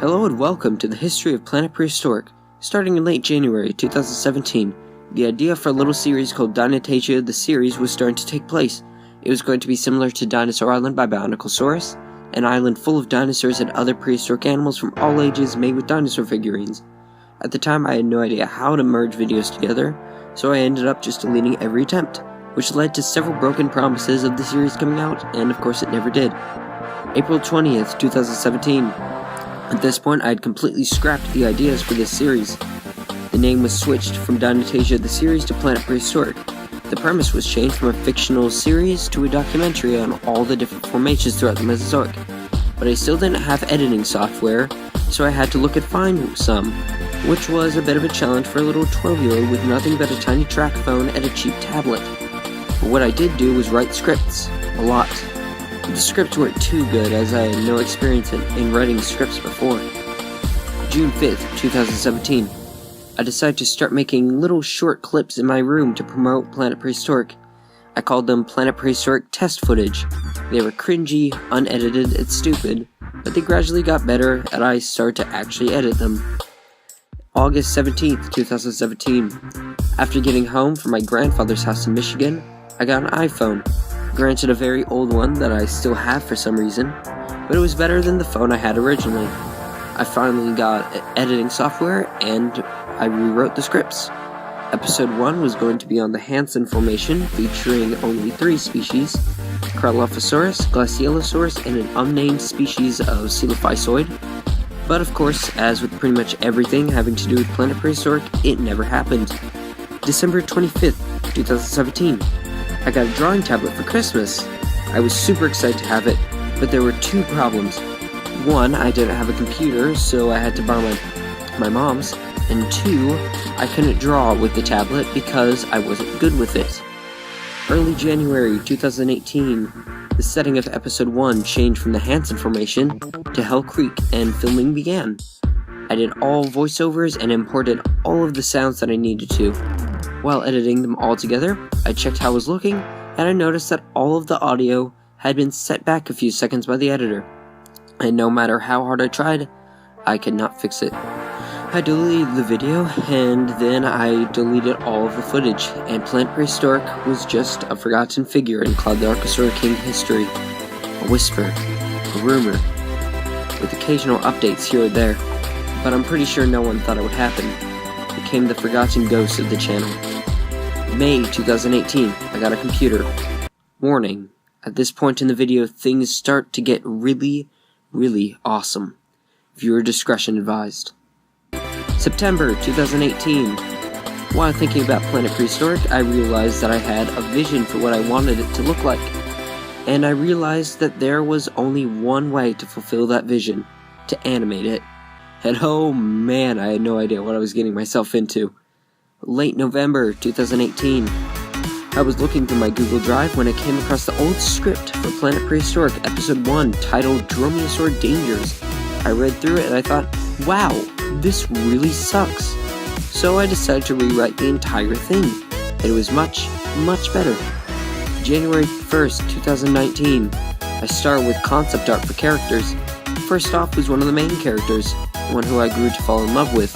Hello and welcome to the history of Planet Prehistoric. Starting in late January 2017, the idea for a little series called Dinotasia the series was starting to take place. It was going to be similar to Dinosaur Island by Bioniclesaurus, an island full of dinosaurs and other prehistoric animals from all ages made with dinosaur figurines. At the time, I had no idea how to merge videos together, so I ended up just deleting every attempt, which led to several broken promises of the series coming out, and of course it never did. April 20th, 2017. At this point, I had completely scrapped the ideas for this series. The name was switched from Dinotasia the series to Planet Prehistoric. The premise was changed from a fictional series to a documentary on all the different formations throughout the Mesozoic. But I still didn't have editing software, so I had to look and find some, which was a bit of a challenge for a little 12-year-old with nothing but a tiny track phone and a cheap tablet. But what I did do was write scripts. A lot. The scripts weren't too good as I had no experience in writing scripts before. June 5th, 2017. I decided to start making little short clips in my room to promote Planet Prehistoric. I called them Planet Prehistoric test footage. They were cringy, unedited, and stupid, but they gradually got better and I started to actually edit them. August 17th, 2017. After getting home from my grandfather's house in Michigan, I got an iPhone. Granted, a very old one that I still have for some reason, but it was better than the phone I had originally. I finally got editing software and I rewrote the scripts. Episode 1 was going to be on the Hansen Formation, featuring only 3 species, Carlophosaurus, Glaciolosaurus, and an unnamed species of Coelophysoid. But of course, as with pretty much everything having to do with Planet Prehistoric, it never happened. December 25th, 2017. I got a drawing tablet for Christmas. I was super excited to have it, but there were 2 problems. One, I didn't have a computer, so I had to borrow my mom's, and 2, I couldn't draw with the tablet because I wasn't good with it. Early January 2018, the setting of episode 1 changed from the Hansen Formation to Hell Creek, and filming began. I did all voiceovers and imported all of the sounds that I needed to. While editing them all together, I checked how I was looking, and I noticed that all of the audio had been set back a few seconds by the editor. And no matter how hard I tried, I could not fix it. I deleted the video, and then I deleted all of the footage, and Planet Prehistoric was just a forgotten figure in Cloud the Archosaur King history. A whisper, a rumor, with occasional updates here or there, but I'm pretty sure no one thought it would happen. It became the forgotten ghost of the channel. May 2018, I got a computer. Warning, at this point in the video, things start to get really awesome. Viewer discretion advised. September 2018. While thinking about Planet Prehistoric, I realized that I had a vision for what I wanted it to look like. And I realized that there was only one way to fulfill that vision, to animate it. And oh man, I had no idea what I was getting myself into. Late November 2018. I was looking through my Google Drive when I came across the old script for Planet Prehistoric Episode 1 titled Dromaeosaur Dangers. I read through it and I thought, wow, this really sucks. So I decided to rewrite the entire thing, and it was much better. January 1st, 2019. I started with concept art for characters. First off was one of the main characters, one who I grew to fall in love with,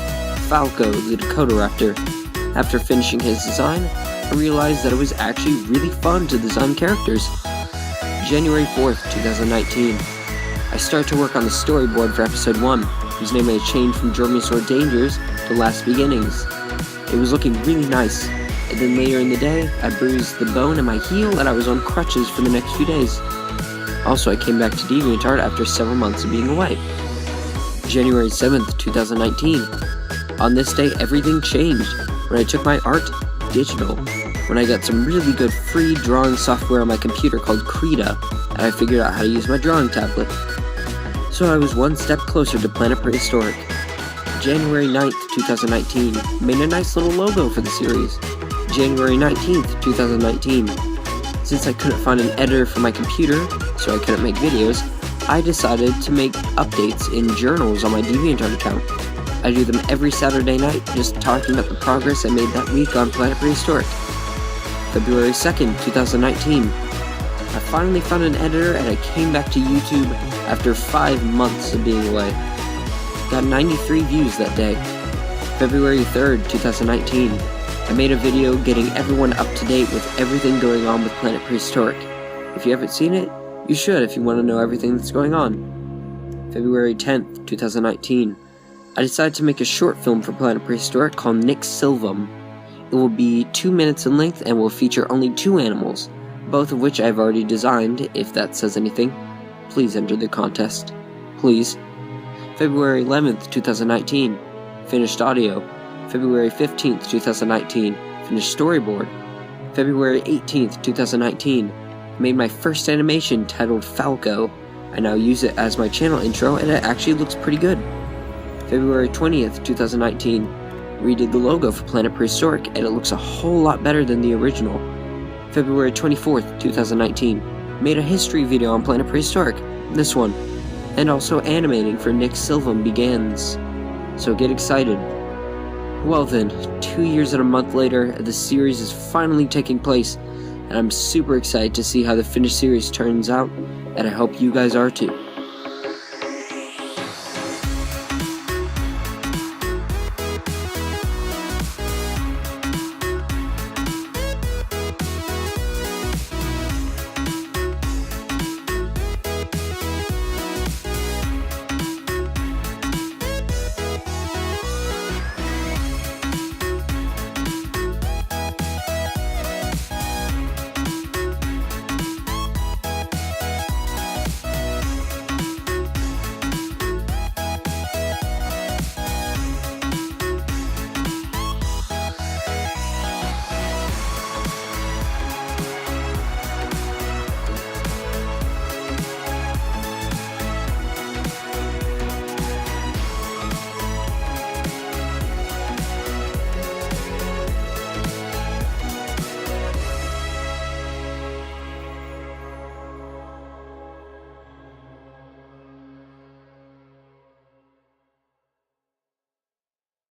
Falco the Dakotaraptor. After finishing his design, I realized that it was actually really fun to design characters. January 4th, 2019. I started to work on the storyboard for episode 1, whose name I had changed from Dromaeosaur Dangers to Last Beginnings. It was looking really nice, and then later in the day, I bruised the bone in my heel and I was on crutches for the next few days. Also, I came back to DeviantArt after several months of being away. January 7th, 2019. On this day, everything changed when I took my art digital, when I got some really good free drawing software on my computer called Krita, and I figured out how to use my drawing tablet. So I was one step closer to Planet Prehistoric. January 9th, 2019, made a nice little logo for the series. January 19th, 2019. Since I couldn't find an editor for my computer, so I couldn't make videos, I decided to make updates in journals on my DeviantArt account. I do them every Saturday night, just talking about the progress I made that week on Planet Prehistoric. February 2nd, 2019. I finally found an editor and I came back to YouTube after 5 months of being away. got 93 views that day. February 3rd, 2019, I made a video getting everyone up to date with everything going on with Planet Prehistoric. If you haven't seen it, you should if you want to know everything that's going on. February 10th, 2019, I decided to make a short film for Planet Prehistoric called Nick Silvum. It will be 2 minutes in length and will feature only 2 animals, both of which I've already designed. If that says anything, please enter the contest. Please. February 11th, 2019, finished audio. February 15th, 2019, finished storyboard. February 18th, 2019, made my first animation titled Falco. I now use it as my channel intro and it actually looks pretty good. February 20th, 2019, redid the logo for Planet Prehistoric and it looks a whole lot better than the original. February 24th, 2019, made a history video on Planet Prehistoric, this one, and also animating for Nick Silvum Begins. So get excited. Well then, 2 years and a month later, the series is finally taking place, and I'm super excited to see how the finished series turns out, and I hope you guys are too.